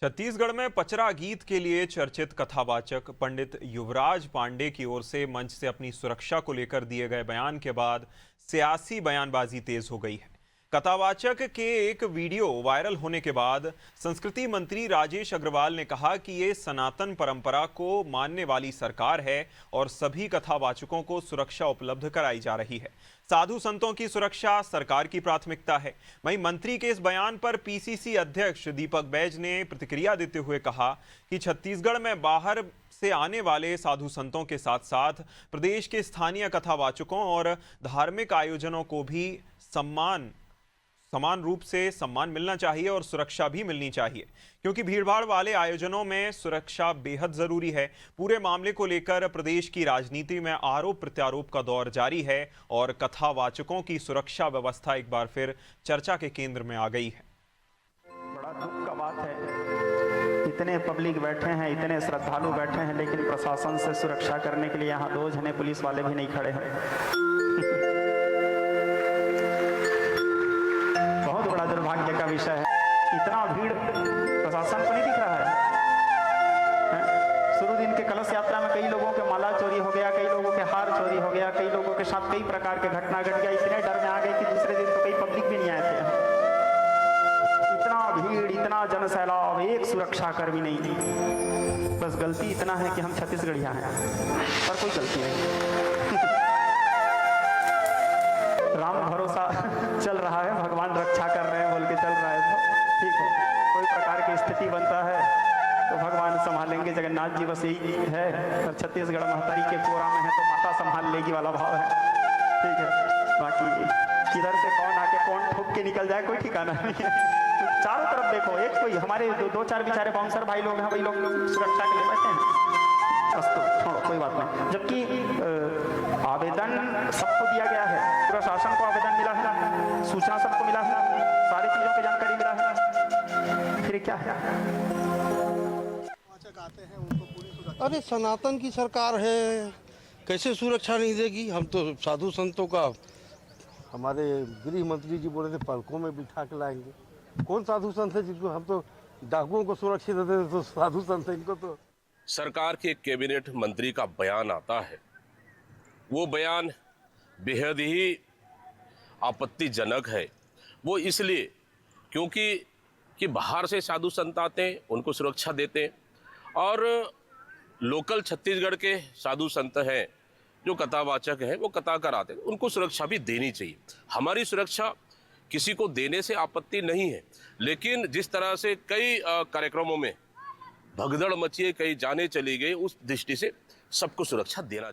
छत्तीसगढ़ में पचरा गीत के लिए चर्चित कथावाचक पंडित युवराज पांडे की ओर से मंच से अपनी सुरक्षा को लेकर दिए गए बयान के बाद सियासी बयानबाजी तेज हो गई है। कथावाचक के एक वीडियो वायरल होने के बाद संस्कृति मंत्री राजेश अग्रवाल ने कहा कि ये सनातन परंपरा को मानने वाली सरकार है और सभी कथावाचकों को सुरक्षा उपलब्ध कराई जा रही है। साधु संतों की सुरक्षा सरकार की प्राथमिकता है। वहीं मंत्री के इस बयान पर पीसीसी अध्यक्ष दीपक बैज ने प्रतिक्रिया देते हुए कहा कि छत्तीसगढ़ में बाहर से आने वाले साधु संतों के साथ साथ प्रदेश के स्थानीय कथावाचकों और धार्मिक आयोजनों को भी समान रूप से सम्मान मिलना चाहिए और सुरक्षा भी मिलनी चाहिए, क्योंकि भीड़भाड़ वाले आयोजनों में सुरक्षा बेहद जरूरी है। पूरे मामले को लेकर प्रदेश की राजनीति में आरोप प्रत्यारोप का दौर जारी है और कथावाचकों की सुरक्षा व्यवस्था एक बार फिर चर्चा के केंद्र में आ गई है। बड़ा दुख का बात है, इतने पब्लिक बैठे हैं, इतने श्रद्धालु बैठे हैं, लेकिन प्रशासन से सुरक्षा करने के लिए यहाँ 2 जने पुलिस वाले भी नहीं खड़े हैं। बहुत बड़ा दुर्भाग्य का विषय है। इतना भीड़ प्रशासन को नहीं दिख रहा है। शुरू दिन के कलश यात्रा में कई लोगों के माला चोरी हो गया, कई लोगों के हार चोरी हो गया, कई लोगों के साथ कई प्रकार के घटना घट गया। इतने डर में आ गए कि दूसरे दिन तो कई पब्लिक भी नहीं आए थे। इतना भीड़, इतना जनसैलाब, एक सुरक्षा कर्मी नहीं थी। बस गलती इतना है कि हम छत्तीसगढ़िया हैं, पर कोई गलती नहीं। राम भरोसा चल रहा है, भगवान रक्षा कर रहे हैं बोल के चल रहा है तो ठीक है। कोई प्रकार की स्थिति बनता है तो भगवान संभालेंगे, जगन्नाथ जी बस यही है। और छत्तीसगढ़ महतारी के कोरा में है तो माता संभाल लेगी वाला भाव है, ठीक है। बाकी किधर से कौन आके कौन ठोक के निकल जाए कोई ठिकाना नहीं है। तो चारों तरफ देखो, एक कोई हमारे 2-4 बेचारे बाउंसर भाई लोग हैं, वही लोग सुरक्षा के लिए बैठे हैं। बस तो छोड़ो, कोई बात नहीं। जबकि आवेदन सबको दिया गया है, पूरा शासन को आवेदन मिला है, सूचना सबको मिला है, सारी चीजों की जानकारी मिला है, फिर क्या है? अरे सनातन की सरकार है, कैसे सुरक्षा नहीं देगी? हम तो साधु संतों का, हमारे गृह मंत्री जी बोले थे पलकों में बिठा के लाएंगे। कौन साधु संत है जिनको हम तो डाकुओं को सुरक्षित देते, तो साधु संत है इनको तो। सरकार के कैबिनेट मंत्री का बयान आता है, वो बयान बेहद ही आपत्तिजनक है। वो इसलिए क्योंकि बाहर से साधु संत आते हैं, उनको सुरक्षा देते हैं, और लोकल छत्तीसगढ़ के साधु संत हैं जो कथावाचक हैं, वो कथा कराते हैं, उनको सुरक्षा भी देनी चाहिए। हमारी सुरक्षा किसी को देने से आपत्ति नहीं है, लेकिन जिस तरह से कई कार्यक्रमों में भगदड़ मची है, कई जाने चली गई, उस दृष्टि से सबको सुरक्षा देना चाहिए।